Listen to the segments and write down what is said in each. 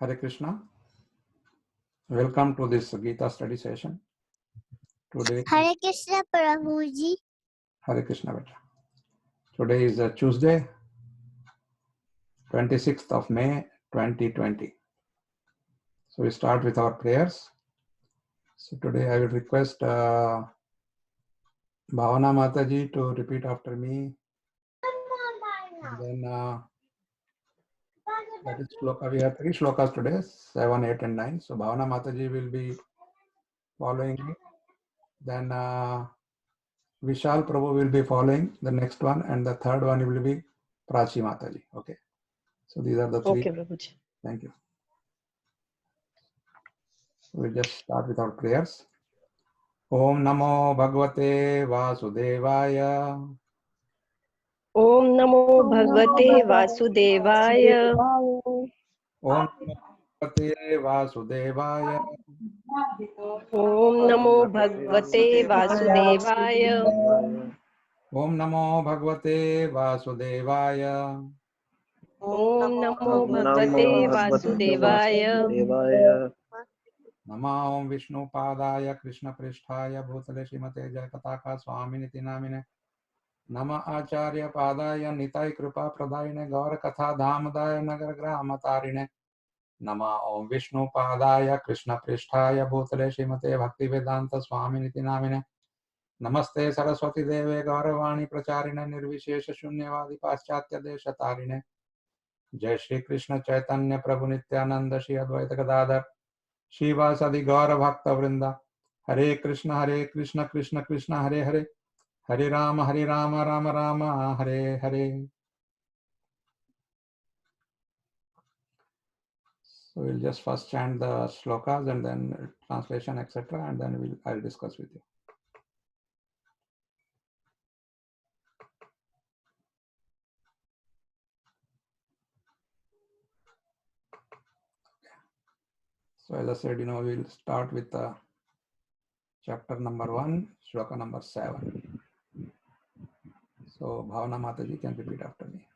Hare Krishna. Welcome to this Gita study session. Today, Hare Krishna Prabhuji. Hare Krishna beta. Today is Tuesday, 26th of May, 2020. So we start with our prayers. So today I will request Bhavana Mataji to repeat after me. And then that is shloka. We have 3 shlokas today, 7, 8 and 9. So Bhavana Mataji will be following me. Then Vishal Prabhu will be following the next one, and the third one will be Prachi Mataji. Okay. So these are the 3. Okay, Prabhuji. Thank you. We'll just start with our prayers. Om Namo Bhagavate Vasudevaya. Om Namo Bhagavate Vasudevaya. Om Namo Bhagavate Vasudevaya. Om Namo Bhagavate Vasudevaya. Om Namo Bhagavate Vasudevaya. Om Namo Bhagavate Vasudevaya. Nama Om Vishnu Padaya Krishna Pristhaya Bhutale Srimate Jayakataka Swaminiti Namine. Nama Acharya Padaya Nitai Kripa Pradayine Gaura Katha Dhamadaya Nagar Grama Tarine. Nama Om Vishnu Padaya Krishna Pristhaya Bhutale Srimate Bhakti Vedanta Swaminiti Namine. Namaste Saraswati Deve Gauravani Pracharine Nirvishesha Shunyavadi Paschatya Desha Tarine. Jai Shri Krishna Chaitanya Prabhu Nityananda Shri Advaita Gadadhar Shivasadi Gaura Bhakta Vrinda. Hare Krishna Krishna Krishna Hare Hare. Hare Rama Rama Rama Hare Hare. So we'll just first chant the shlokas and then translation, etc. And then I'll discuss with you. So as I said, we'll start with chapter number 1, shloka number 7. So Bhavana Mataji can repeat after me.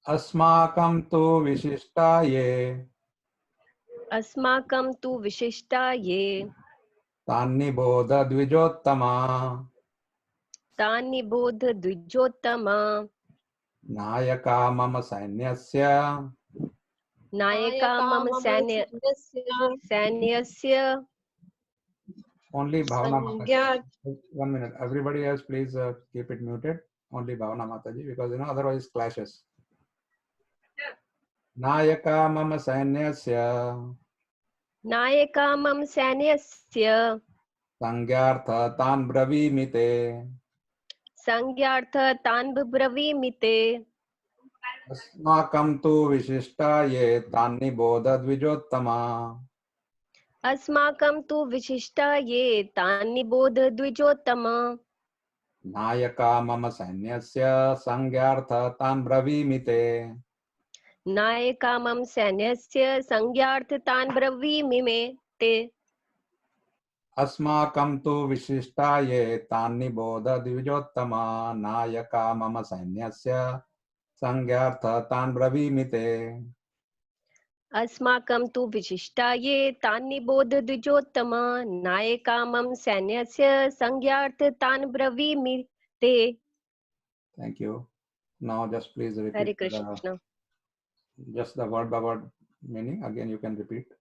Asmakam tu vishishtaye. Asmakam tu Vishishtaye. Tanni bodha dvijottama. Tani Bodha Dvijottama. Nayaka mama sainyasya. Nayaka Mama Sanyasya. Only Bhavana Mataji. 1 minute. Everybody else, please keep it muted. Only Bhavana Mataji, because otherwise clashes. Nayaka mama sainyasya. Nayaka Mama Sanyasya. Sangyartha tan bravimite. Sangyartha Tan Bravimite. Asmakam tu vishishtaye tanni bodha dvijottama. Asmakam tu Vishishtaye Tani Bodha Dvijottama. Nayaka mama sainyasya sangyartha tan bravimite. Nayaka Mam Sanyasya Sangyartha Tan Bravimime Te. Asmakam tu vishishtaye tanni bodha dvijottama. Nayaka mama sainyasya sangyartha tan bravimite. Asmakam tu Vishishtaye Tani Bodha Dvijottama. Nayaka Mam Sanyasya Sangyartha Tan Bravimite. Thank you. Now just please Hare repeat Krishna. just the word by word meaning. Again you can repeat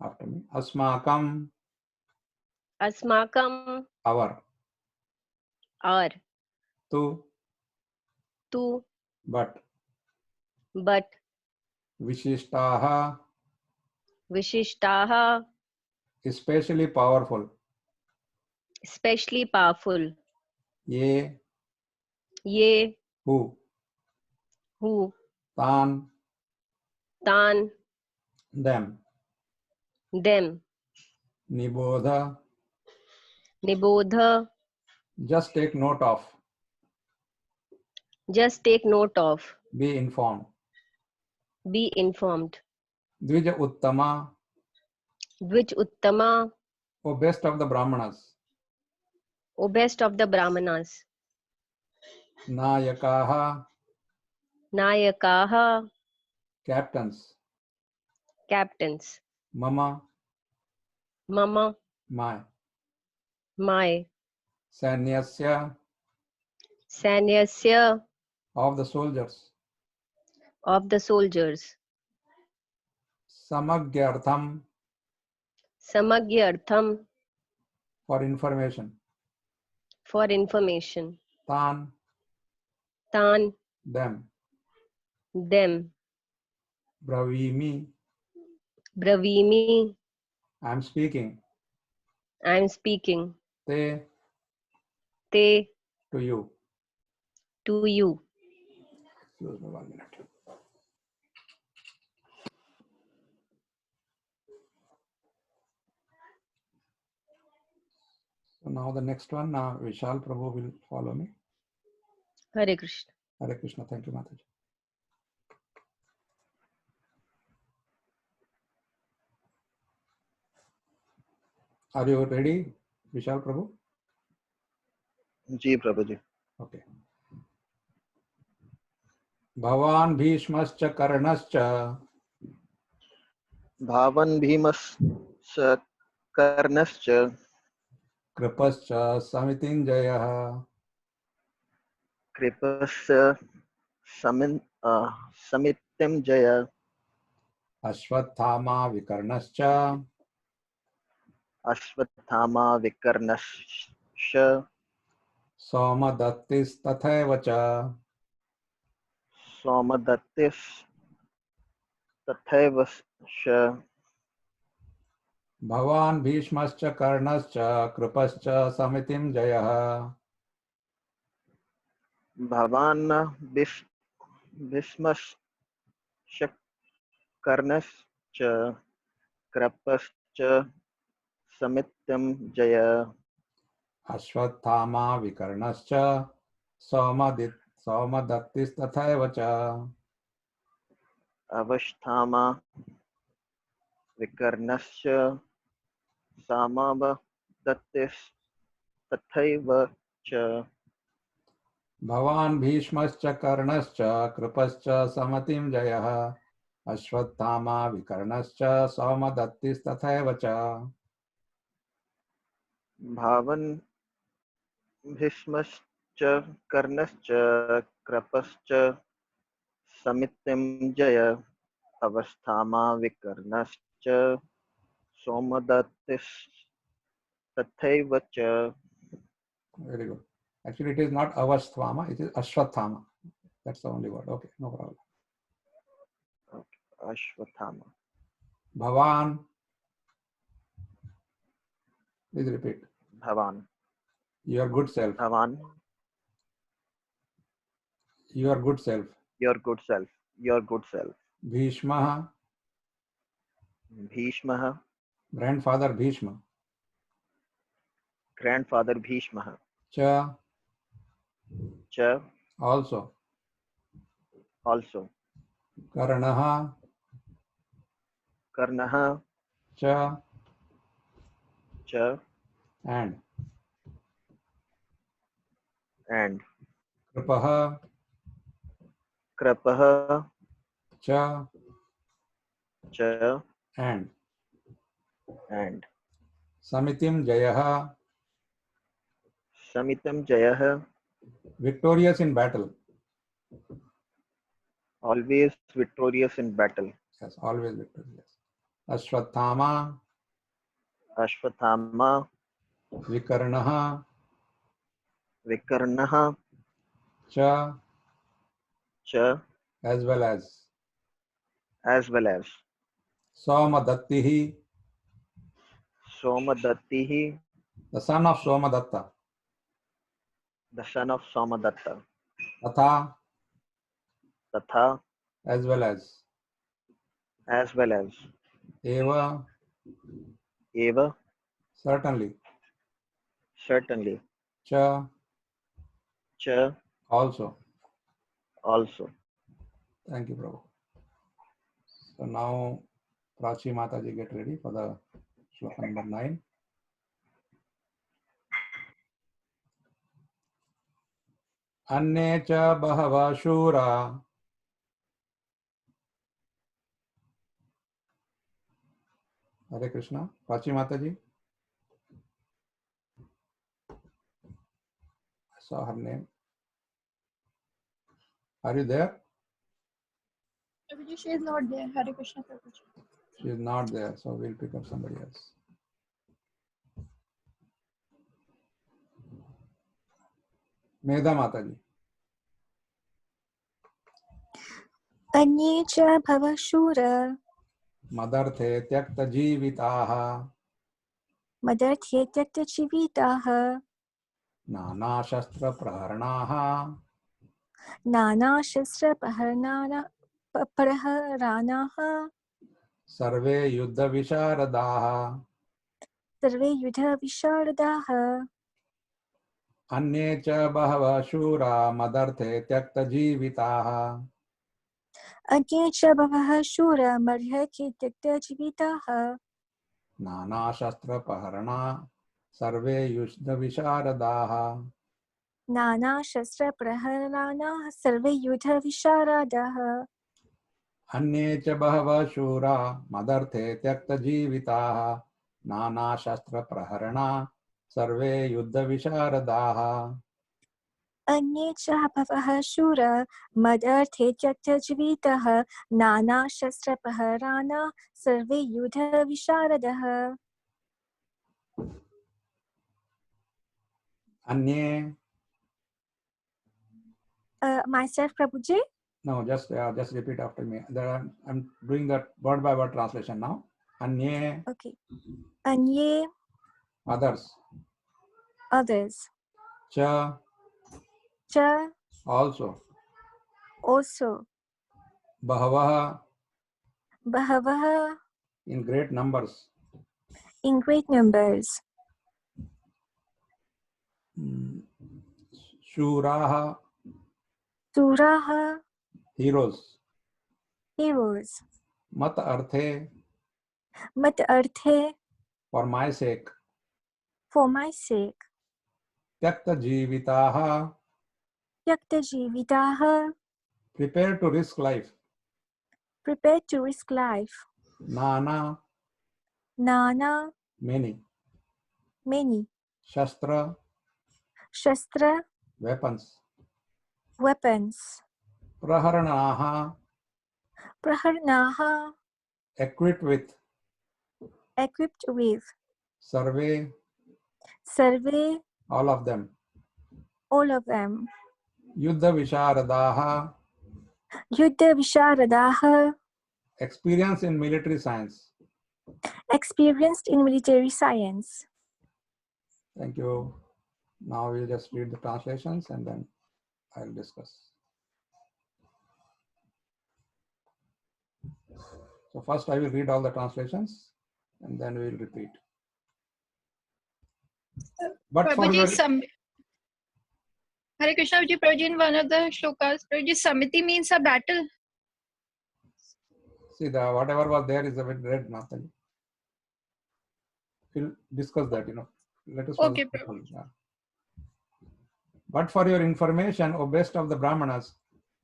after me. Asmakam, Asmakam our. Our. Tu, But. Vishishtaha, Vishishtaha. especially powerful. Especially powerful. Ye, Who. Tan, them. Nibodha, Nibodha. just take note of. Be informed. Dvija Uttama, Which Uttama. O best of the Brahmanas. O best of the Brahmanas. Nayakaha, Nayakaha. captains. captains. Mama, Mama, my. my. Sanyasya, Sanyasya, of the soldiers. of the soldiers. Samagyartham, Samagyartham, for information. for information. Tan, Tan, them. them. Bravimi, Bravimi, I am speaking. I am speaking. Te, Te, to you. to you. Excuse me 1 minute. So now the next one, Vishal Prabhu will follow me. Hare Krishna. Hare Krishna. Thank you, Mataji. Are you ready, Vishal Prabhu? Ji Prabhu ji. Okay. Bhavan Bhishmascha Karnascha भावन भीमस्य कर्णश्च Kripascha Samitinjayah कृपस्य समितिं जय Ashwathama Vikarnascha Ashwatthama विकर्णश्च Somadattis Tathaivacha सोमदत्तिस् तथैव च Bhavan Bhishmascha Karnascha Kripascha Samitinjayah भवान् भीष्मश्च कर्णश्च कृपश्च समितिं जय Ashwathama Vikarnascha Somadattis Tathaivacha अवस्थामा विकर्णश्च सामवदत्तिस् तथैव च Bhavan Bhishmascha Karnascha Kripascha Samitinjayah Ashwathama Vikarnascha Somadattis Tathaivacha भावन् भीष्मश्च कर्णश्च कृपश्च समितिं जय अवस्थामा विकर्णश्च सोमदत्तिस्तथैव च. Very good. Actually, it is not Avasthama, it is Ashwathama. That's the only word. Okay, no problem. Ashwatthama. Bhavan, please repeat. भवान्. Your good self. भवान्. Your good self. Your good self. Your good self. Bhishma, भीष्मः. grandfather Bhishma. Grandfather भीष्मः. Cha, च also. also. Karnaha, कर्णः. cha, च and. Kripaha, कृपः. cha, च and. Samitim Jayaha, समितिं जयः. victorious in battle. Always victorious in battle. Yes, always victorious. Ashwathama, Ashwatthama. Vikarnaha, विकर्णः. cha, च as well as. well as. Somadattihi, सोमदत्तिः. the son of Somadatta. The son of Somdatt. Tatha, तथा as well as. well as. Eva, एव certainly. certainly. Cha, च also. also. Thank you, Prabhu. So now, Prachi Mataji, get ready for the shloka number 9. Anne cha bahava shura Hare Krishna. Prachi Mataji. I saw her name. Are you there? Prabhuji, she is not there. Hare Krishna, Prabhuji. She is not there, so we'll pick up somebody else. Medha Mataji. अन्ये च भव शूर मदर्थे त्यक्त जीविताः मदर्थे त्यक्तजीविताः नाना शस्त्र प्रहरणाः नानाशस्त्रप्रहरणाः सर्वे युद्ध विशारदाः सर्वे युद्धविशारदाः अन्ये च बहवः शूरा मदर्थे त्यक्त जीविताः अन्ये च बहवः शूर मदर्थे त्यक्तजीविताः नाना शस्त्र प्रहरणा सर्वे युद्ध विशारदाः नानाशस्त्रप्रहरणाः सर्वे युद्धविशारदाः अन्ये च बहवः शूरा मदर्थे त्यक्त जीविताः नाना शस्त्र प्रहरणा सर्वे युद्ध विशारदाः अन्ये च बहवः शूर मदर्थे त्यक्तजीविताः नानाशस्त्रप्रहरणाः सर्वे युद्धविशारदाः अन्ये myself Prabhuji. No, just repeat after me. I'm doing that word by word translation now. Anye, Okay. Anye, others. others. Cha, Cha, also. also. Bahavaha, Bahavaha, in great numbers. in great numbers. Shuraha, Suraha, heroes. heroes. Mat arthe, Mat arthe, for my sake. for my sake. Tyakta jivitaha, Yakta jivitaha, prepare to risk life. prepared to risk life. Nana, Nana, many. many. Shastra, Shastra, weapons. weapons. Praharanaha, Praharnaha, equipped with. equipped with. Survey, Survey, all of them. all of them. Yuddha Visharadaha, Yuddha Visharadaha, experience in military science. experienced in military science. Thank you. Now we'll just read the translations and then I'll discuss. So first I will read all the translations and then we'll repeat. But for your... Hare Krishna, Prabhuji, in one of the shlokas, Prabhuji, Samiti means a battle. See, the whatever was there is a bit red, Mataji. We'll discuss that, Let us Okay, But for your information, O best of the Brahmanas,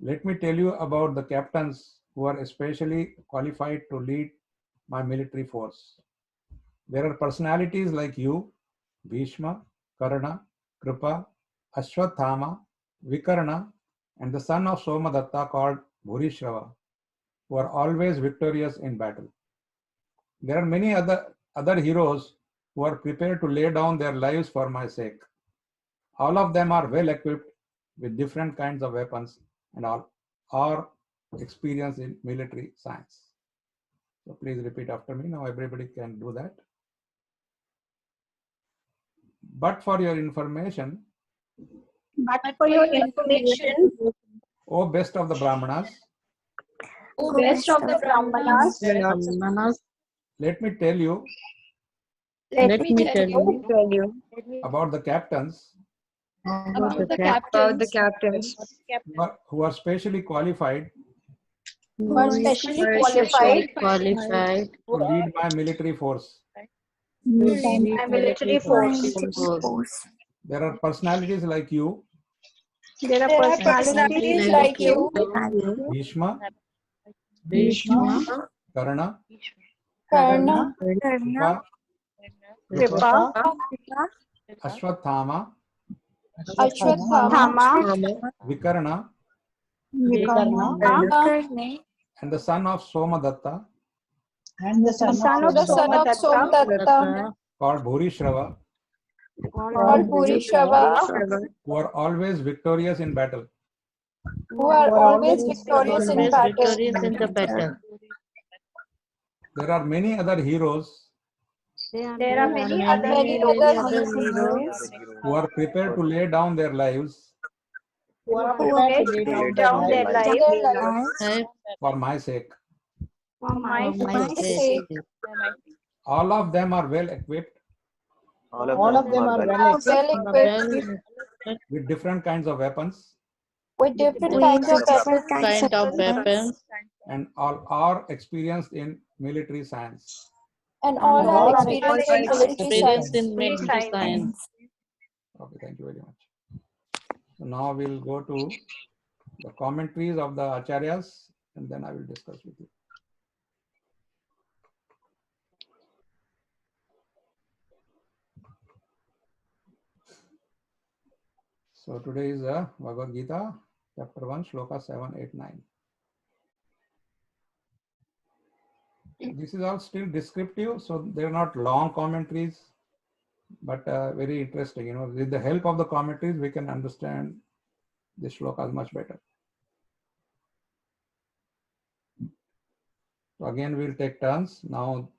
let me tell you about the captains who are especially qualified to lead my military force. There are personalities like you, Bhishma, Karna, Kripa, Ashwathama, Vikarna, and the son of Somadatta called Bhurishrava, who are always victorious in battle. There are many other heroes who are prepared to lay down their lives for my sake. All of them are well equipped with different kinds of weapons and all are experienced in military science. So please repeat after me. Now everybody can do that. But for your information, O best of the Brahmanas, let me tell you about the captains who are specially qualified to lead my military force. There are personalities like you, Bhishma, Karna, Karna, Karna, Kripa, Kripa, Ashwathama, Ashwathama, Vikarna, Karne, and the son of Somadatta And the the son of son of Somadatta, called Bhurishrava, called Bhurishrava, who are always victorious in battle. who are always victorious in battle. victorious in the battle. There are many other heroes There are many other Many heroes other heroes who are prepared to lay down their lives who are who are prepared to prepared lay to down down their their lives lives lives for my sake. for my For my sake. sake. All of them are well equipped All of them are well Are equipped well equipped Well, with different kinds of weapons with different with kinds of different weapons kinds kind of weapons and all are experienced in military science. and all all are are experienced in military experienced science. in military science. Okay, thank you very much. So now we'll go to the commentaries of the acharyas and then I will discuss with you. So today is Bhagavad Gita, chapter 1, shloka 7, 8, 9. This is all still descriptive, so they're not long commentaries, but very interesting. You know, with the help of the commentaries, we can understand the shlokas much better. So again, we'll take turns. Now,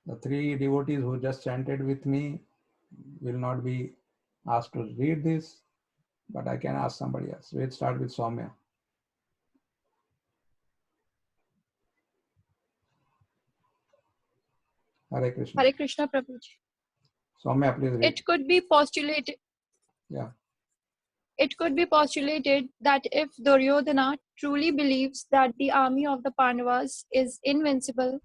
the three devotees who just chanted with me will not be asked to read this, but I can ask somebody else. We'll start with Soumya. Hare Krishna. Hare Krishna Prabhuji. Soumya, please read. It could be postulated. Yeah. It could be postulated that if Duryodhana truly believes that the army of the Pandavas is invincible,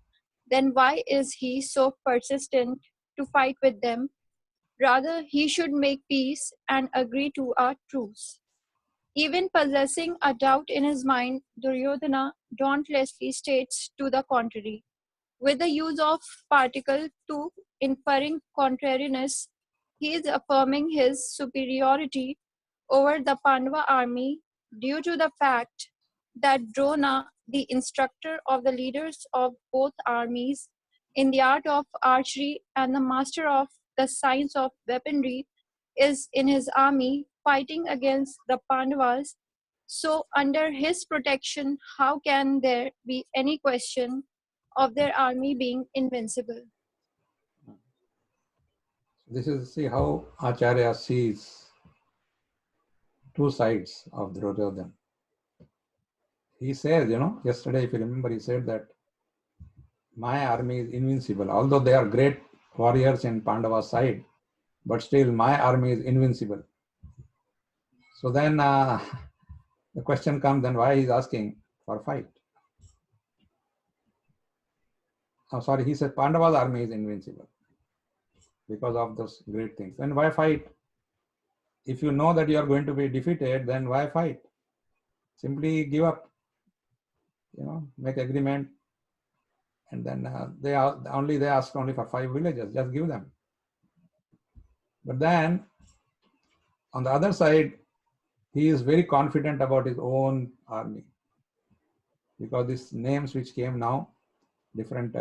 then why is he so persistent to fight with them? Rather, he should make peace and agree to a truce. Even possessing a doubt in his mind, Duryodhana dauntlessly states to the contrary. With the use of particle to inferring contrariness, he is affirming his superiority over the Pandava army due to the fact that Drona, the instructor of the leaders of both armies in the art of archery and the master of the science of weaponry, is in his army fighting against the Pandavas. So, under his protection, how can there be any question of their army being invincible? This is, see how Acharya sees two sides of Duryodhana. He says, you know, yesterday, if you remember, he said that my army is invincible. Although they are great warriors in Pandava's side, but still my army is invincible. So then the question comes, then why he's asking for fight? Oh, sorry, he said Pandava's army is invincible because of those great things. Then why fight? If you know that you are going to be defeated, then why fight? Simply give up, you know, make agreement. And then they ask only for 5 villages, just give them. But then on the other side, he is very confident about his own army because these names which came now, different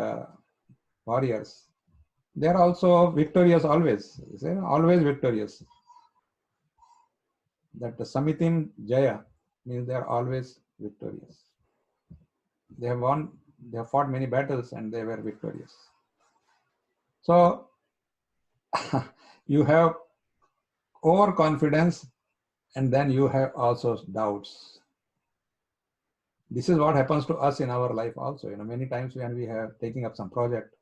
warriors, they are also victorious always. Always victorious. That Samitim Jaya means they are always victorious. They have won, they have fought many battles and they were victorious. So you have overconfidence and then you have also doubts. This is what happens to us in our life also. You know, many times when we have taking up some project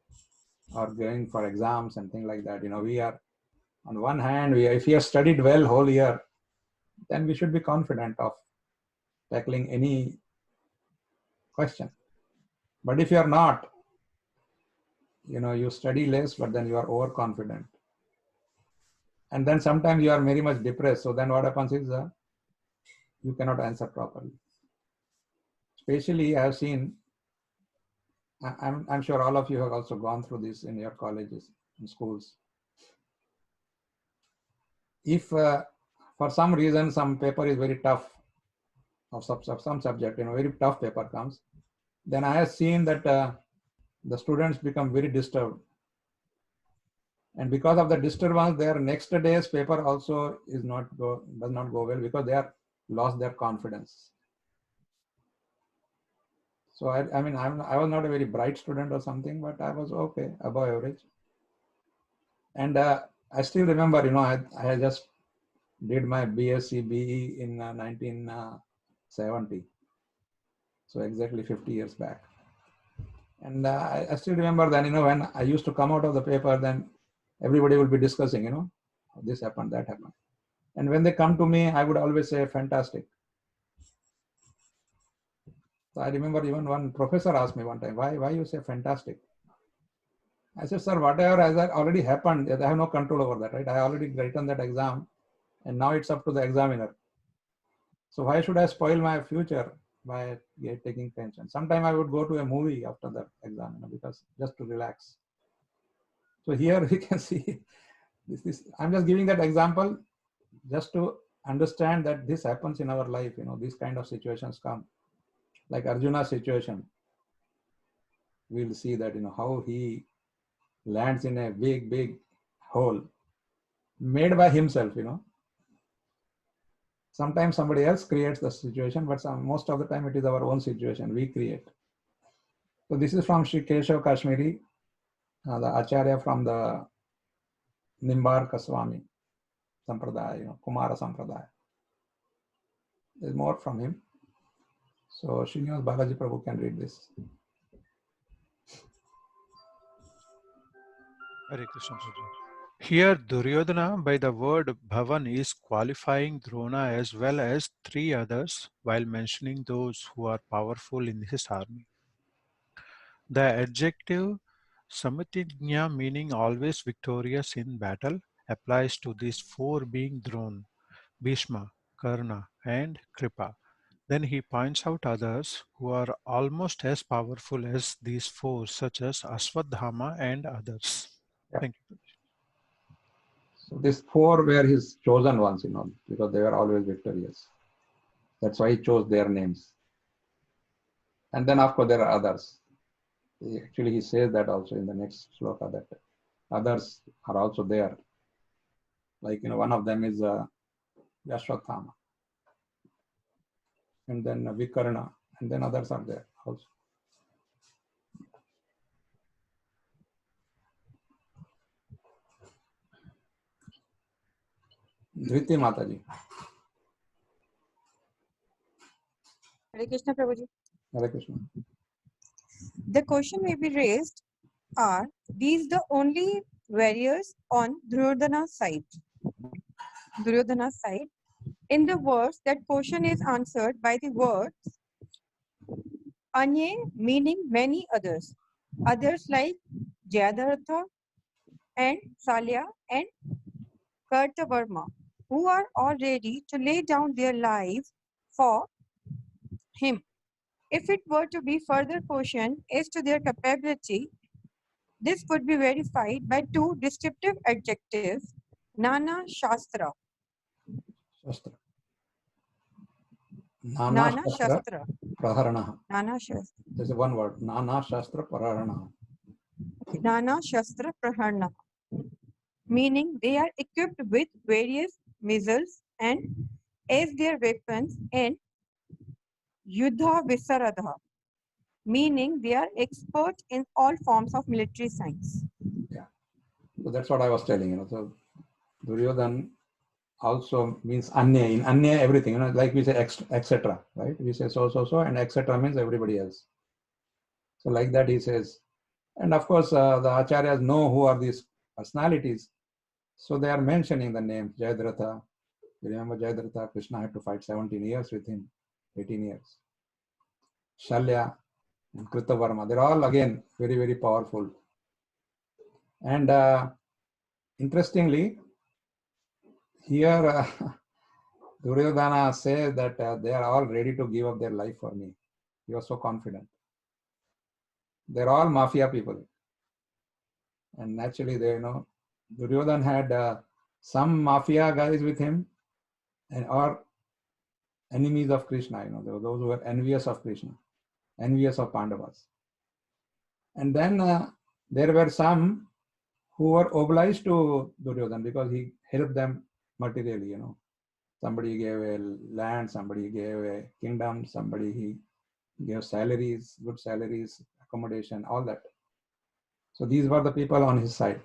or going for exams and things like that, you know, we are on one hand, if we have studied well whole year, then we should be confident of tackling any question. But if you are not, you know, you study less, but then you are overconfident. And then sometimes you are very much depressed. So then what happens is you cannot answer properly. Especially I have seen I'm sure all of you have also gone through this in your colleges and schools. If for some reason some paper is very tough, or some subject, very tough paper comes, then I have seen that the students become very disturbed. And because of the disturbance, their next day's paper also does not go well, because they are lost their confidence. So I was not a very bright student or something, but I was okay, above average. And I still remember, I just did my BSc BE in 1970. So exactly 50 years back. And I still remember then, when I used to come out of the paper, then everybody will be discussing, this happened, that happened. And when they come to me, I would always say, fantastic. So I remember even one professor asked me one time, why you say fantastic? I said, sir, whatever has already happened, I have no control over that, right? I already written that exam, and now it's up to the examiner. So why should I spoil my future by taking tension? Sometime I would go to a movie after the exam, because just to relax. So here we can see this. I'm just giving that example just to understand that this happens in our life. These kind of situations come, like Arjuna's situation. We'll see that how he lands in a big hole made by himself. Sometimes somebody else creates the situation, but most of the time it is our own situation we create. So this is from Sri Keshav Kashmiri, the Acharya from the Nimbarka Swami Sampradaya, Kumara Sampradaya. There's more from him. So Srinivas Balaji Prabhu can read this. Hare Krishna Prabhu. Here Duryodhana by the word Bhavan is qualifying Drona as well as three others while mentioning those who are powerful in his army. The adjective Samitignya, meaning always victorious in battle, applies to these four being Drona, Bhishma, Karna and Kripa. Then he points out others who are almost as powerful as these four, such as Ashwadhama and others. Yeah. Thank you. So these four were his chosen ones, because they were always victorious. That's why he chose their names. And then of course there are others. He says that also in the next sloka, that others are also there. Like, one of them is Ashwadhama. And then Vikarna, and then others are there also. Dhriti Mataji. Hare Krishna Prabhuji. Hare Krishna. The question may be raised, are these the only warriors on Duryodhana's side? In the verse, that question is answered by the words Anye, meaning many others. Others like Jayadratha and Salya and Kartavarma, who are all ready to lay down their lives for him. If it were to be further questioned as to their capability, this could be verified by two descriptive adjectives, Nana Shastra. Nana Shastra Praharana. Nana Shastra. There's one word, Nana Shastra Praharana. Nana Shastra Praharana, meaning they are equipped with various missiles and as their weapons, and Yuddha Visaradha, meaning they are expert in all forms of military science. Yeah, so that's what I was telling. So Duryodhan also means Anya. In Anya, everything, like we say etc. Right? We say so, and etc. means everybody else. So like that he says. And of course, the Acharyas know who are these personalities. So they are mentioning the names. Jayadratha. You remember Jayadratha? Krishna had to fight 17 years with him, 18 years. Shalya and Kritavarma. They're all again very, very powerful. And interestingly, here Duryodhana says that they are all ready to give up their life for me. He was so confident. they're all mafia people. And naturally, they, Duryodhan had some mafia guys with him, and or enemies of Krishna. There were those who were envious of Krishna, envious of Pandavas. And then there were some who were obliged to Duryodhan because he helped them materially. Somebody gave a land, somebody gave a kingdom, somebody he gave salaries, good salaries, accommodation, all that. So these were the people on his side.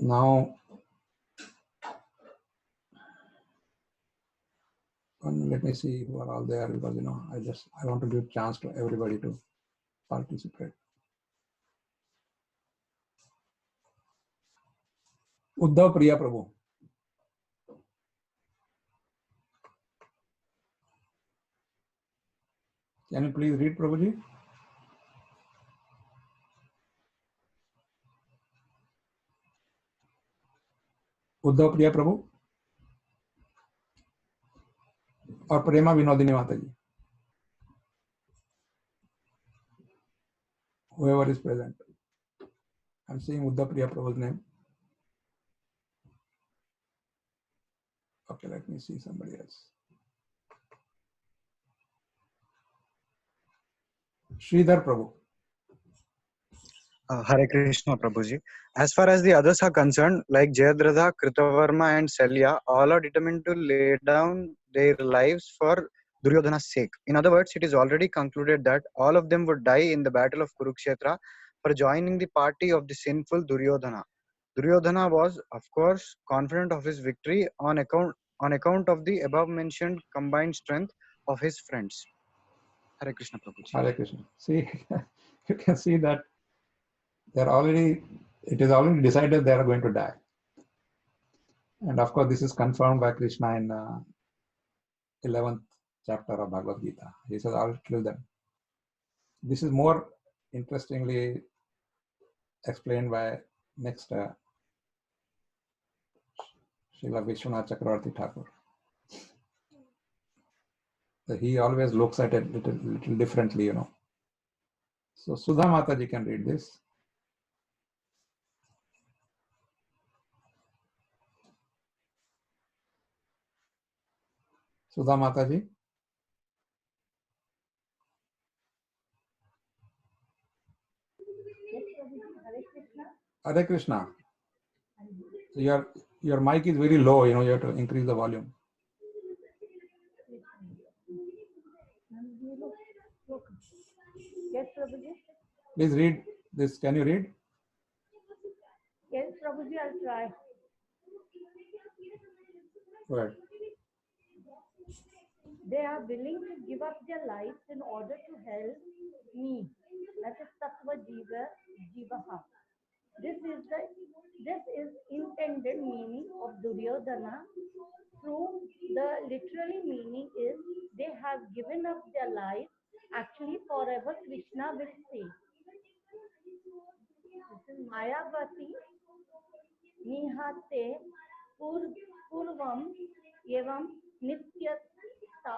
Now, let me see who are all there, because I want to give chance to everybody to participate. Uddhav Priya Prabhu. Can you please read, Prabhuji? Uddhav Priya Prabhu or Prema Vinodini Mataji. Whoever is present. I'm seeing Uddhav Priya Prabhu's name. Okay, let me see somebody else. Sridhar Prabhu. Hare Krishna Prabhuji. As far as the others are concerned, like Jayadratha, Kritavarma and Salya, all are determined to lay down their lives for Duryodhana's sake. In other words, it is already concluded that all of them would die in the battle of Kurukshetra for joining the party of the sinful Duryodhana. Duryodhana was, of course, confident of his victory on account of the above mentioned combined strength of his friends. Hare Krishna Prabhuji. Hare Krishna. See, you can see that it is already decided they are going to die. And of course, this is confirmed by Krishna in 11th chapter of Bhagavad Gita. He says, I will kill them. This is more interestingly explained by next Srila Vishwanath Chakravarti Thakur. So he always looks at it little differently, So Sudha Mataji can read this. Sudha Mataji. Hare Krishna. So your mic is very low, you have to increase the volume. Yes, Prabhuji. Please read this. Can you read? Yes, Prabhuji, I'll try. Go ahead. They are willing to give up their lives in order to help me. That is Tattva Jivaha. This is intended meaning of Duryodhana. True, the literary meaning is they have given up their lives. Actually, forever Krishna will say. This is Mayavati Nihate Purvam Evam Nityata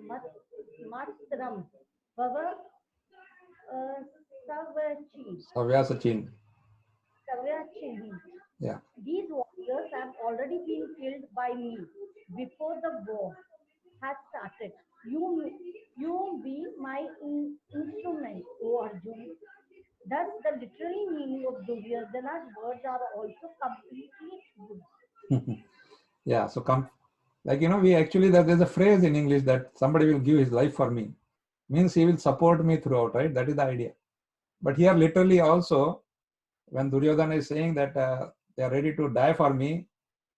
Matram Bhava Savyasachin. Yeah. These warriors have already been killed by me before the war has started. You be my instrument, O Arjun. Thus, the literary meaning of Duryodhana's words are also completely true. Yeah, so we actually, there's a phrase in English that somebody will give his life for me. Means he will support me throughout, right? That is the idea. But here literally also, when Duryodhana is saying that they are ready to die for me,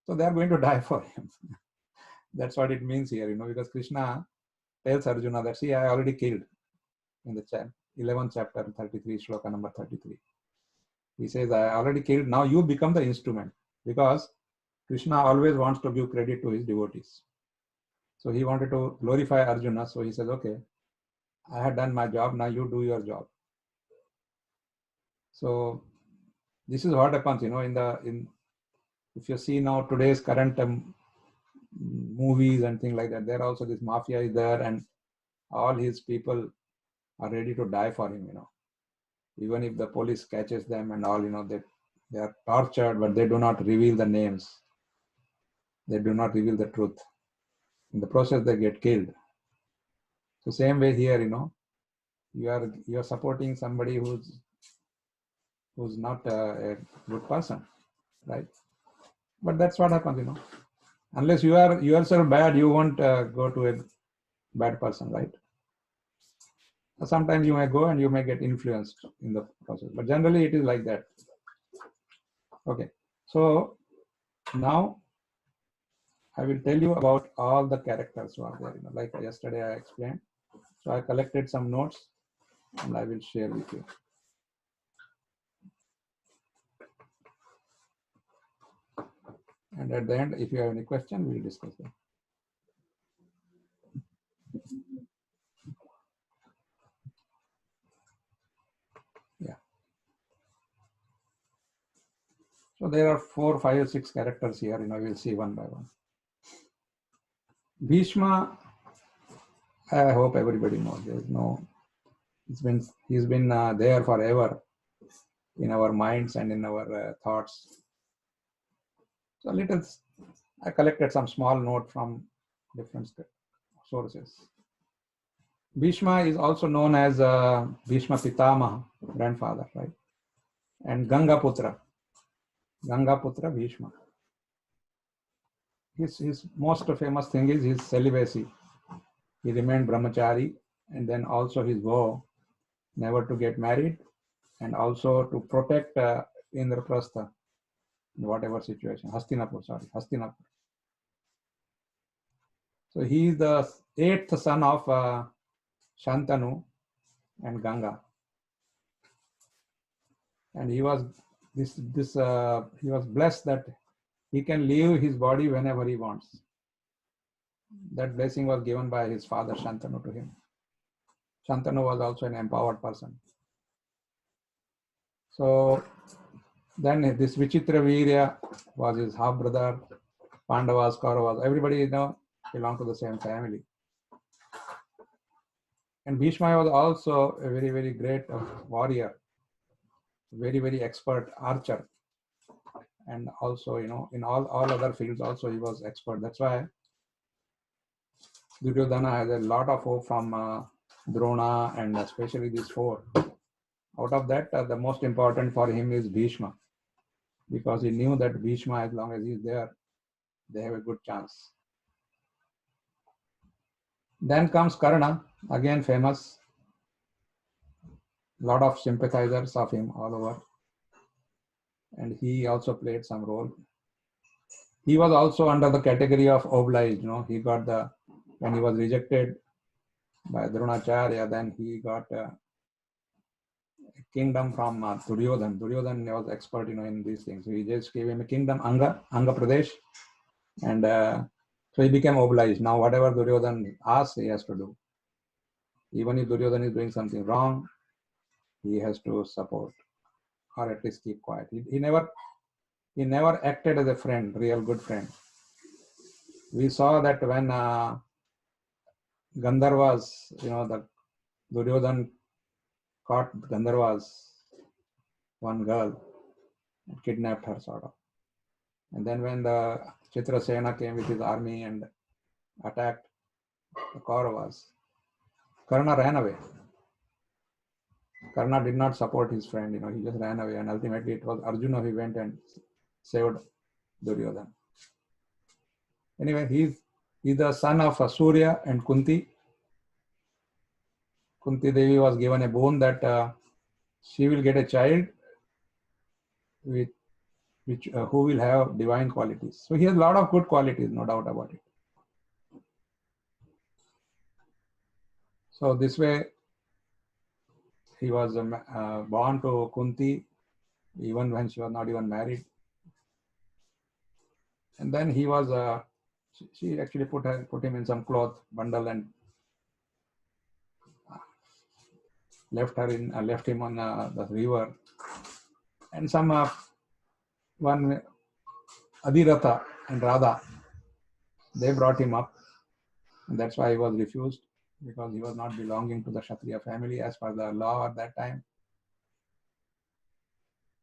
so they are going to die for him. That's what it means here, because Krishna tells Arjuna that, see, I already killed in the 11th chapter, 33, shloka number 33. He says, I already killed, now you become the instrument, because Krishna always wants to give credit to his devotees. So he wanted to glorify Arjuna, so he says, okay, I had done my job, now you do your job. So this is what happens, if you see now today's current movies and things like that, there also this mafia is there, and all his people are ready to die for him, you know. Even if the police catches them and all, you know, they are tortured, but they do not reveal the names. They do not reveal the truth. In the process, they get killed. So same way here, you know, you are supporting somebody who's not a good person, right? But that's what happens, you know. Unless you are yourself bad, you won't go to a bad person, right? Sometimes you may go and you may get influenced in the process, but generally it is like that. Okay, so now I will tell you about all the characters who are there. You know, like yesterday I explained. So I collected some notes and I will share with you. And at the end, if you have any question, we'll discuss them. Yeah. So there are 4, 5, 6 characters here. You know, we'll see one by one. Bhishma, I hope everybody knows. There is no. He's been there forever in our minds and in our thoughts. So I collected some small note from different sources. Bhishma is also known as Bhishma Pitamaha, grandfather, right? And Gangaputra Bhishma. His most famous thing is his celibacy. He remained brahmachari, and then also his vow never to get married, and also to protect Indraprastha in whatever situation. Hastinapur. So he is the 8th son of Shantanu and Ganga, and he was he was blessed that he can leave his body whenever he wants. That blessing was given by his father Shantanu to him. Shantanu was also an empowered person. So then this Vichitra Virya was his half brother. Pandavas, Kauravas, everybody, you know, belonged to the same family. And Bhishma was also a very, very great warrior, very, very expert archer. And also, you know, in all other fields also he was expert. That's why Duryodhana has a lot of hope from Drona and especially these 4. Out of that, the most important for him is Bhishma, because he knew that Bhishma, as long as he is there, they have a good chance. Then comes Karna, again famous. Lot of sympathizers of him all over. And he also played some role. He was also under the category of obliged, you know. He got when he was rejected by Dronacharya, then he got a kingdom from Duryodhan. Duryodhan was expert, you know, in these things. So he just gave him a kingdom, Anga Pradesh, and so he became obliged. Now whatever Duryodhan asks, he has to do. Even if Duryodhan is doing something wrong, he has to support, or at least keep quiet. He never acted as a friend, real good friend. We saw that when Gandharvas, you know, the Duryodhan caught Gandharvas, one girl, and kidnapped her sort of. And then when the Chitrasena came with his army and attacked the Kauravas, Karna ran away. Karna did not support his friend, you know, he just ran away, and ultimately it was Arjuna who went and saved Duryodhana. Anyway, he's the son of Surya and Kunti. Kunti Devi was given a boon that she will get a child who will have divine qualities. So he has a lot of good qualities, no doubt about it. So this way, he was born to Kunti, even when she was not even married. And then he was, she actually put him in some cloth bundle and left him on the river. And one Adhiratha and Radha, they brought him up, and that's why he was refused. because he was not belonging to the Kshatriya family as per the law at that time.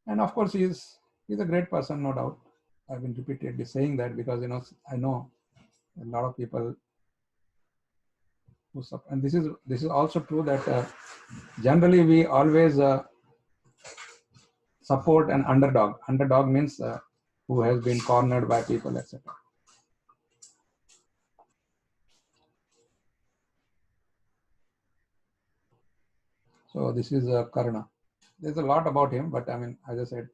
And of course, he's a great person, no doubt. I've been repeatedly saying that because, you know, I know a lot of people who and this is also true that generally we always support an underdog. Underdog means who has been cornered by people, etc. So this is Karna. There's a lot about him, but I mean, as I said,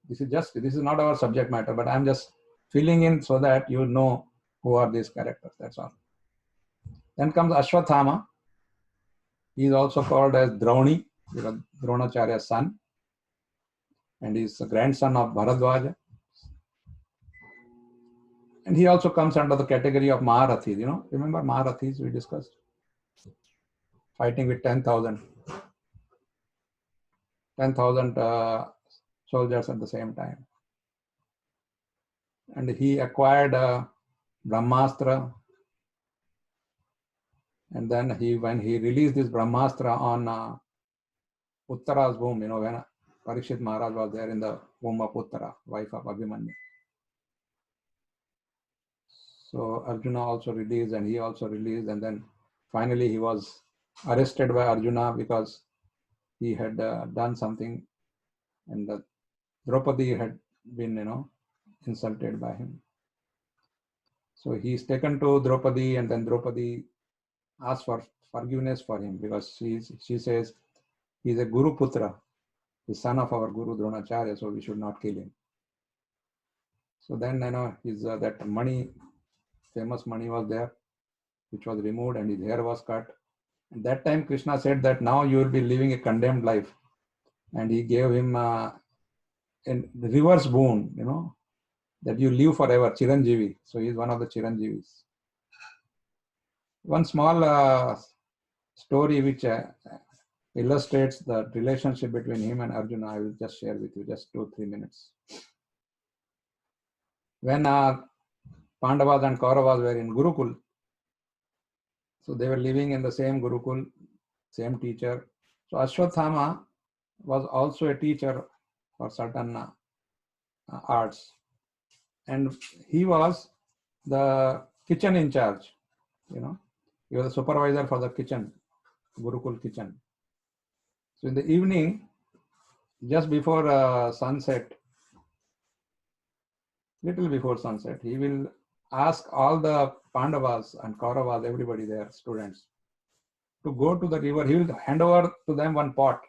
this is not our subject matter, but I'm just filling in so that you know who are these characters. That's all. Then comes Ashwathama. He is also called as Drauni, because Dronacharya's son, and he's the grandson of Bharadwaja. And he also comes under the category of Maharathis. You know, remember Maharathis we discussed? Fighting with 10,000 soldiers at the same time. And he acquired Brahmastra. And then when he released this Brahmastra on Uttara's womb, you know, when Parikshit Maharaj was there in the womb of Uttara, wife of Abhimanyu. So Arjuna also released, and he also released, and then finally he was arrested by Arjuna because he had done something, and Draupadi had been, you know, insulted by him. So he's taken to Draupadi, and then Draupadi asks for forgiveness for him because she says he's a Guru Putra, the son of our Guru Dronacharya, so we should not kill him. So then, you know, his that money, famous money was there, which was removed, and his hair was cut. At that time, Krishna said that now you will be living a condemned life, and he gave him a reverse boon, you know, that you live forever, Chiranjeevi. So he is one of the Chiranjeevis. One small story which illustrates the relationship between him and Arjuna, I will just share with you, just 2-3 minutes. When Pandavas and Kauravas were in Gurukul, so they were living in the same Gurukul, same teacher. So Ashwathama was also a teacher for certain arts. And he was the kitchen in charge, you know. He was the supervisor for the kitchen, Gurukul kitchen. So in the evening, just before sunset, little before sunset, he will ask all the Pandavas and Kauravas, everybody there, students, to go to the river. He will hand over to them one pot,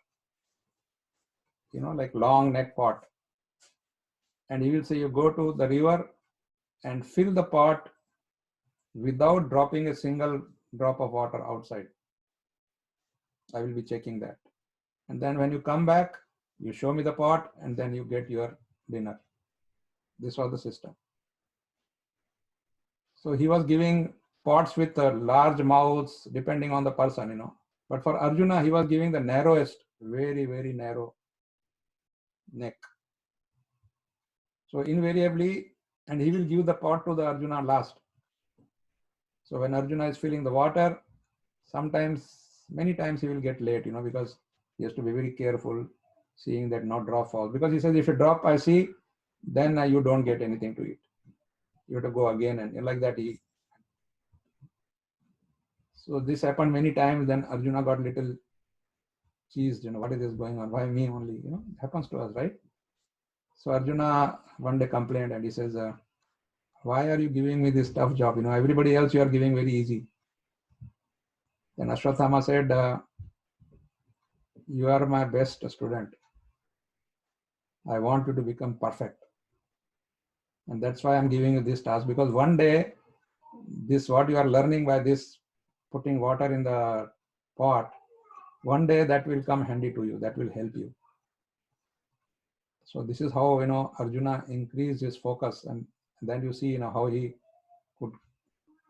you know, like long neck pot. And he will say, you go to the river and fill the pot without dropping a single drop of water outside. I will be checking that. And then when you come back, you show me the pot, and then you get your dinner. This was the system. So he was giving pots with large mouths, depending on the person, you know. But for Arjuna, he was giving the narrowest, very, very narrow neck. So invariably, and he will give the pot to the Arjuna last. So when Arjuna is filling the water, many times he will get late, you know, because he has to be very careful, seeing that not drop falls. Because he says, if you drop, I see, then you don't get anything to eat. You have to go again, and like that. So this happened many times. Then Arjuna got little cheesed, you know, what is this going on? Why me only? You know, it happens to us, right? So Arjuna one day complained, and he says, why are you giving me this tough job? You know, everybody else you are giving very easy. Then Ashwathama said, you are my best student. I want you to become perfect. And that's why I'm giving you this task, because one day, this what you are learning by this putting water in the pot, one day that will come handy to you, that will help you. So this is how, you know, Arjuna increased his focus, and then you see, you know, how he could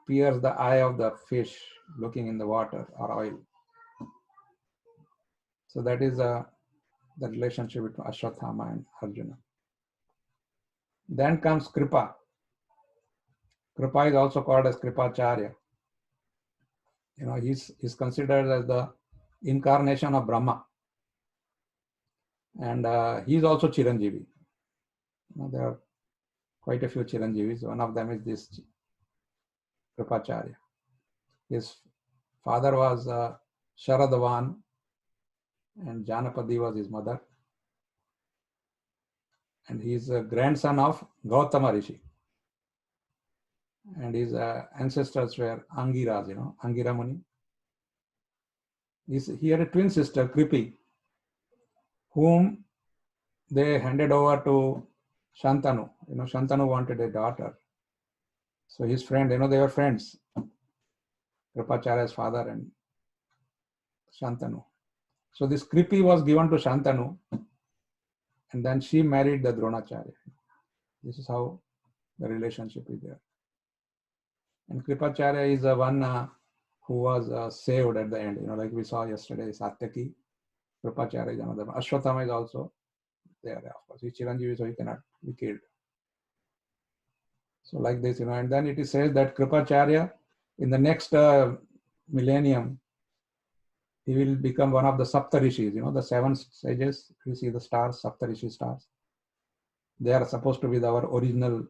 pierce the eye of the fish looking in the water or oil. So that is the relationship between Ashwathama and Arjuna. Then comes Kripa. Kripa is also called as Kripacharya. You know, he's considered as the incarnation of Brahma, and he's also Chiranjeevi. You know, there are quite a few Chiranjeevis. One of them is this Kripacharya. His father was Sharadavan, and Janapadi was his mother. And he's a grandson of Gautama Rishi. And his ancestors were Angiras, you know, Angira Muni. He had a twin sister, Kripi, whom they handed over to Shantanu. You know, Shantanu wanted a daughter. So his friend, you know, they were friends, Kripacharya's father and Shantanu. So this Kripi was given to Shantanu, and then she married the Dronacharya. This is how the relationship is there. And Kripacharya is the one who was saved at the end. You know, like we saw yesterday, Satyaki. Kripacharya is another one. Ashwatthama is also there, of course. He's Chiranjeevi, so he cannot be killed. So like this, you know, and then it is said that Kripacharya, in the next millennium, he will become one of the Saptarishis, you know, the 7 sages. You see the stars, Saptarishi stars. They are supposed to be our original,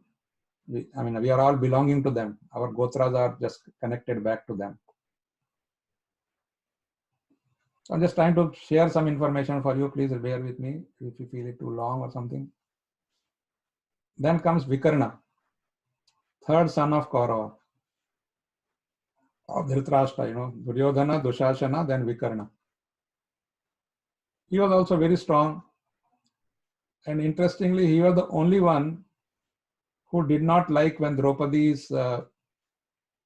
we are all belonging to them. Our Gotras are just connected back to them. So I'm just trying to share some information for you. Please bear with me if you feel it too long or something. Then comes Vikarna, third son of Kaurava, of Dhritarashtra, you know, Duryodhana, Dushasana, then Vikarna. He was also very strong. And interestingly, he was the only one who did not like when Draupadi's Chiraharan,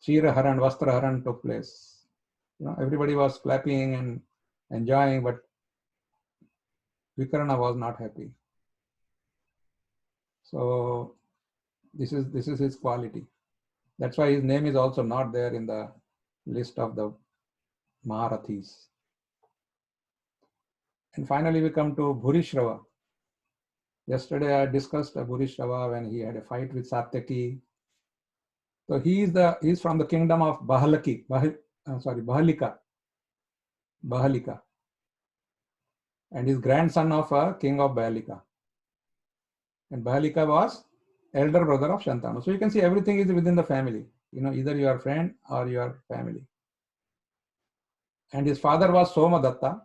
Vastraharan took place. You know, everybody was clapping and enjoying, but Vikarna was not happy. So this is his quality. That's why his name is also not there in the list of the Maharathis. And finally, we come to Bhurishrava. Yesterday, I discussed Bhurishrava when he had a fight with Satyaki. So he's from the kingdom of Bahalika. And he's grandson of a king of Bahalika. And Bahalika was elder brother of Shantanu. So you can see everything is within the family. You know, either your friend or your family. And his father was Somadatta.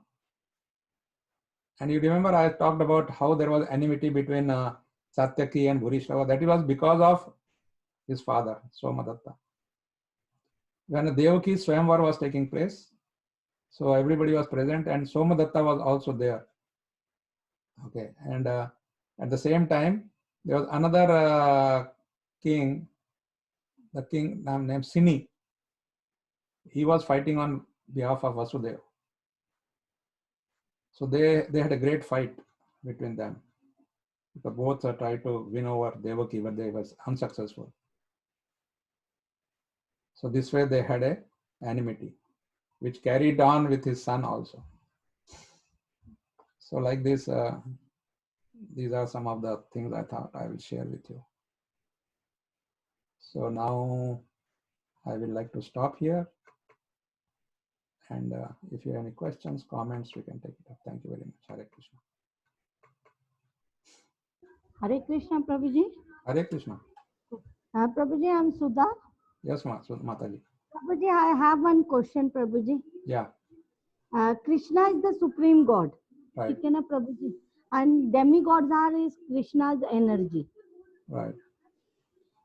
And you remember I talked about how there was enmity between Satyaki and Bhurishrava. That was because of his father, Somadatta. When Devaki Swayamvar was taking place, so everybody was present and Somadatta was also there. Okay, and at the same time, there was another king, the king named Sini. He was fighting on behalf of Vasudeva. So they had a great fight between them. Because both tried to win over Devaki, but they was unsuccessful. So this way they had a enmity, which carried on with his son also. So like this, these are some of the things I thought I will share with you. So now I would like to stop here. And if you have any questions, comments, we can take it up. Thank you very much. Hare Krishna. Hare Krishna, Prabhuji. Hare Krishna. Prabhuji, I'm Sudha. Yes, Mataji. Prabhuji, I have one question, Prabhuji. Yeah. Krishna is the supreme God. Right. Prabhuji. And demigods is Krishna's energy. Right.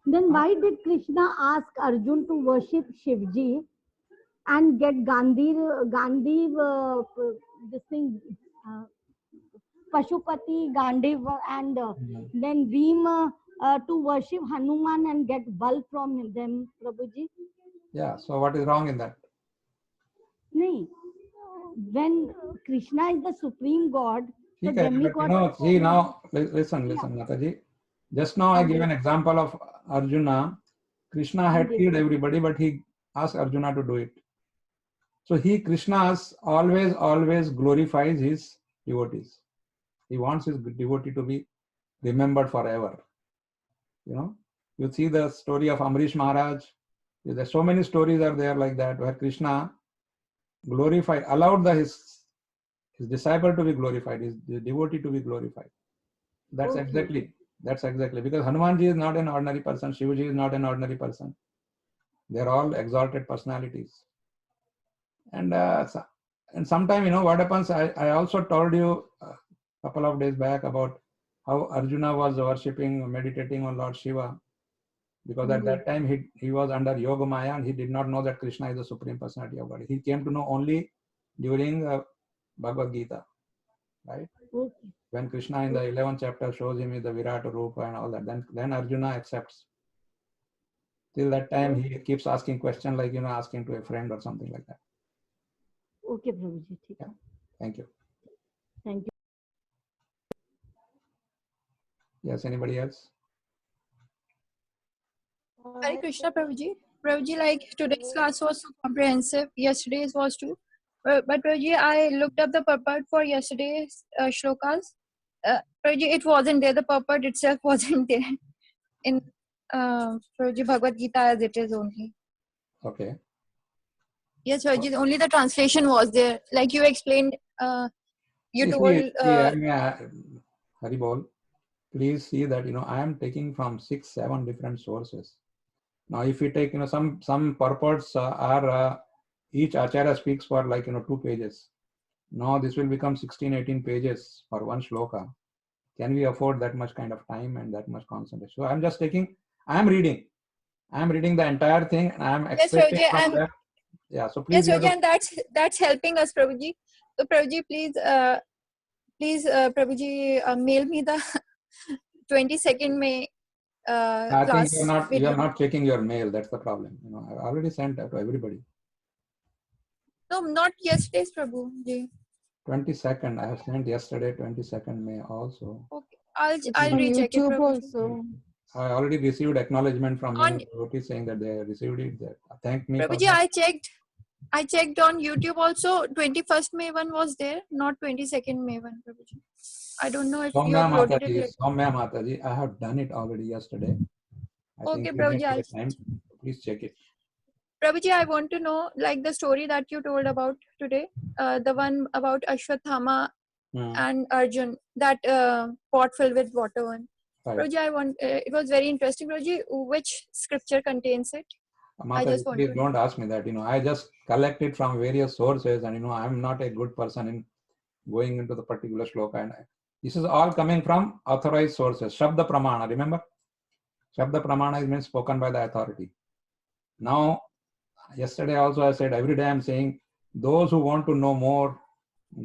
Then why did Krishna ask Arjun to worship Shivji and get Gandhi, this thing, Pashupati, Gandhi, and then Bhim to worship Hanuman and get bal from them, Prabhuji? Yeah, so what is wrong in that? No. When Krishna is the supreme God, the Okay, demigod. see now, listen, Mataji. Just now I gave an example of Arjuna. Krishna had killed everybody, but he asked Arjuna to do it. So Krishna always glorifies his devotees. He wants his devotee to be remembered forever. You know, you see the story of Amrish Maharaj. There so many stories are there like that where Krishna glorified, allowed his disciple to be glorified, his devotee to be glorified. That's Okay. exactly because Hanumanji is not an ordinary person, Shivaji is not an ordinary person. They're all exalted personalities. And sometime, you know, what happens, I also told you a couple of days back about how Arjuna was worshipping, meditating on Lord Shiva, because at that time he was under Yoga Maya and he did not know that Krishna is the Supreme Personality of God. He came to know only during Bhagavad Gita, right? Okay. When Krishna in the 11th chapter shows him the Virat Rupa and all that, then Arjuna accepts. Till that time, he keeps asking questions like, you know, asking to a friend or something like that. Okay, Prabhuji. Yeah. Thank you. Thank you. Yes, anybody else? Hare Krishna, Prabhuji. Prabhuji, like today's class was so comprehensive. Yesterday's was too. But Prabhuji, I looked up the purport for yesterday's shlokas. Prabhuji, it wasn't there. The purport itself wasn't there in Prabhuji Bhagavad Gita as it is only. Okay. Yes, Prabhuji, only the translation was there. Like you explained, you told. Haribol, please see that, you know, I am taking from 6-7 different sources. Now, if you take, you know, some purports are each acharya speaks for like, you know, 2 pages. Now this will become 16-18 pages for one shloka. Can we afford that much kind of time and that much concentration? So I'm just taking, I'm reading the entire thing and I'm expecting from that. Yeah, so please. Yes, Prabhuji, and that's helping us, Prabhuji. So Prabhuji, please, Prabhuji, mail me the 22nd May I class. think you're not checking your mail. That's the problem. You know, I already sent that to everybody. No, not yesterday's, Prabhuji. 22nd, I have sent yesterday, 22nd May also. Okay, I'll recheck it, Prabhuji. I already received acknowledgement from many devotees saying that they received it. They thanked me. Prabhuji, I checked on YouTube also. 21st May one was there, not 22nd May one, Prabhuji. I don't know if you uploaded it. Soumya Mataji, I have done it already yesterday. Okay, Prabhuji, please check it. Prabhuji, I want to know, like the story that you told about today, the one about Ashwathama and Arjun, that pot filled with water one. Right. Prabhuji, it was very interesting. Prabhuji, which scripture contains it? Mataji, please don't ask me that. You know, I just collect it from various sources, and you know, I'm not a good person in going into the particular shloka. And this is all coming from authorized sources. Shabda Pramana, remember? Shabda Pramana means spoken by the authority. Now, yesterday also I said, every day I'm saying, those who want to know more,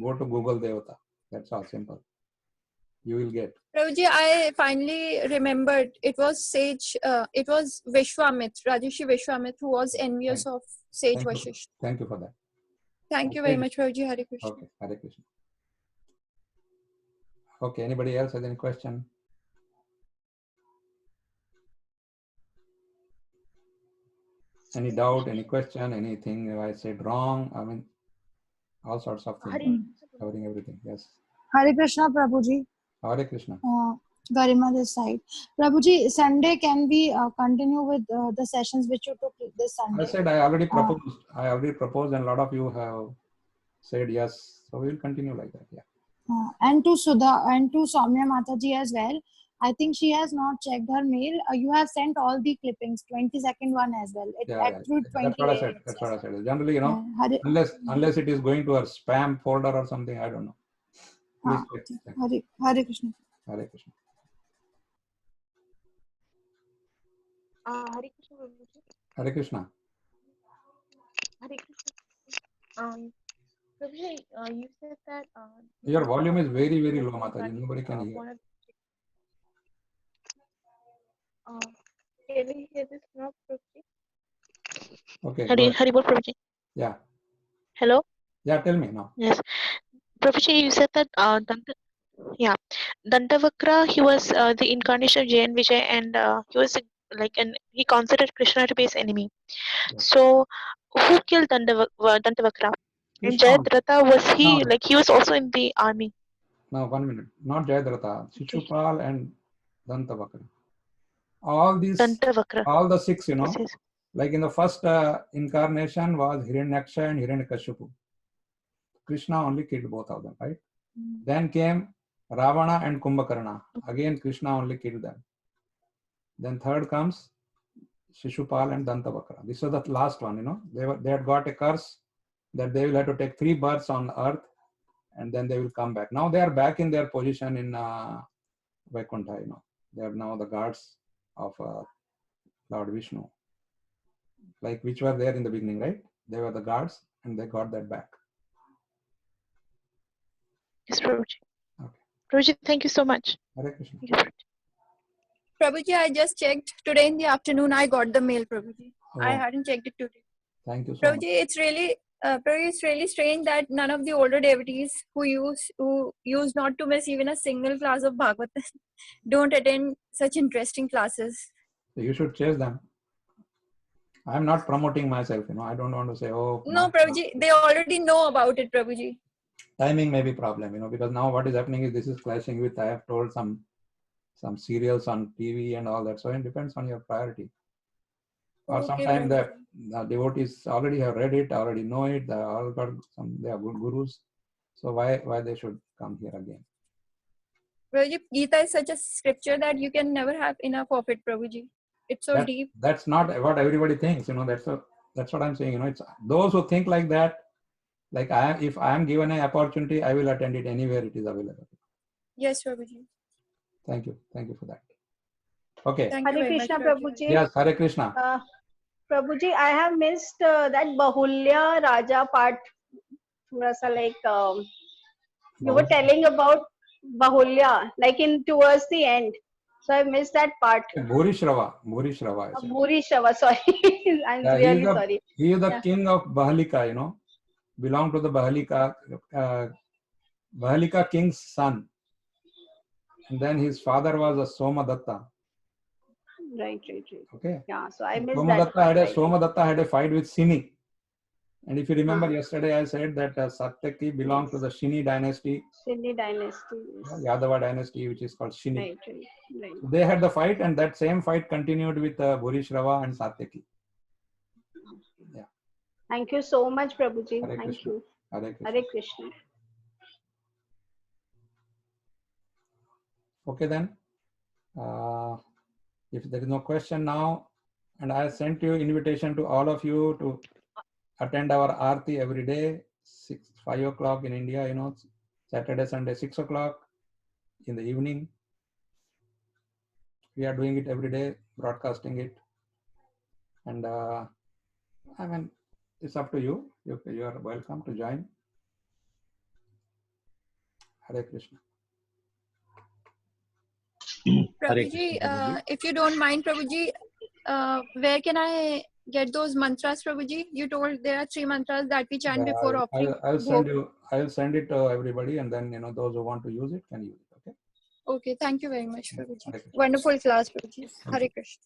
go to Google Devata. That's all, simple. You will get. Prabhuji, I finally remembered it was sage, it was Vishwamitra, Rajarshi Vishwamitra, who was envious of sage Vashishtha. Thank you for that. Thank you very much, Prabhuji. Hare Krishna. Okay, Hare Krishna. Okay, anybody else has any question? Any doubt, any question, anything I said wrong? I mean, all sorts of things. Covering everything. Yes. Hare Krishna, Prabhuji. Hare Krishna. Garima this side. Prabhuji, Sunday can we continue with the sessions which you took this Sunday? I said I already proposed and a lot of you have said yes. So we will continue like that. Yeah. And to Sudha and to Soumya Mataji as well. I think she has not checked her mail. You have sent all the clippings, 22nd one as well. That's what I said. That's what I said. Generally, you know, unless it is going to her spam folder or something, I don't know. Please check. Hare Krishna. Hare Krishna. Hare Krishna. Hare Krishna. Hare Krishna. Prabhuji, you said that. Your volume is very, very low, Mataji. Nobody can hear. Can we hear this now, Prabhuji? Okay. Hari Bol, Prabhuji. Yeah. Hello? Yeah, tell me now. Yes. Prabhuji, you said that Dantavakra, he was the incarnation of Jayan Vijay, and he was and he considered Krishna to be his enemy. Yes. So, who killed Dantavakra? And Jayadratha, was he he was also in the army? No, 1 minute. Not Jayadratha. Shishupal and Dantavakra. All these, all the 6, you know, like in the first incarnation was Hiranyaksha and Hiranyakashipu. Krishna only killed both of them, right? Then came Ravana and Kumbhakarna. Again, Krishna only killed them. Then third comes Shishupal and Dantavakra. This was the last one, you know. They had got a curse that they will have to take 3 births on earth and then they will come back. Now they are back in their position in Vaikuntha, you know. They are now the guards of Lord Vishnu. Like which were there in the beginning, right? They were the guards and they got that back. Yes, Prabhuji. Okay. Prabhuji, thank you so much. Hare Krishna. Thank you, Prabhuji. Prabhuji, I just checked today in the afternoon. I got the mail, Prabhuji. I Oh. hadn't checked it today. Thank you so Prabhuji, much. Prabhuji, it's really strange that none of the older devotees who used not to miss even a single class of Bhagavatam don't attend such interesting classes. So you should chase them. I am not promoting myself, you know. I don't want to say, oh, No, Prabhuji, they already know about it, Prabhuji. timing may be problem, you know, because now what is happening is this is clashing with, I have told some serials on TV and all that. So it depends on your priority. Or Okay, sometimes Prabhuji. the devotees already have read it, already know it, they all got they are good gurus. So why they should come here again? Prabhuji, Gita is such a scripture that you can never have enough of it, Prabhuji. It's so deep. That's not what everybody thinks, you know. That's what I'm saying, you know. It's those who think like that, like if I am given an opportunity, I will attend it anywhere it is available. Yes, Prabhuji. Thank you for that. Okay. Thank you Hare very much, Krishna, Prabhuji. Prabhuji. Yes, Hare Krishna. Prabhuji, I have missed that Bahulya Raja part. Thoda sa like you were telling about Bahulya, like towards the end. So I missed that part. Bhurishrava. I said. Bhurishrava, sorry. I'm Yeah, really sorry. He is the Yeah. king of Bahalika, you know. Belong to the Bahalika king's son. And then his father was a Somadatta. Right. Okay. Yeah, so I missed that part. Somadatta had a fight with Shini. And if you remember yesterday, I said that Satyaki belonged to the Shini dynasty, Shini dynasty. Yes. Yadava dynasty, which is called Shini. Right. So they had the fight, and that same fight continued with Bhurishrava and Satyaki. Yeah. Thank you so much, Prabhuji. Hare Thank Krishna. you. Hare Krishna. Hare Krishna. Okay then. If there is no question now, and I sent you invitation to all of you to attend our Aarti every day, 5 o'clock in India, you know, Saturday, Sunday, 6 o'clock in the evening. We are doing it every day, broadcasting it. And I mean, it's up to you. You are welcome to join. Hare Krishna. Prabhuji, if you don't mind, Prabhuji, where can I get those mantras, Prabhuji? You told there are 3 mantras that we chant before offering. I'll send it to everybody, and then, you know, those who want to use it can use it. Okay. Okay, thank you very much, Prabhuji. Hare Krishna. Wonderful class, Prabhuji. Hare Krishna.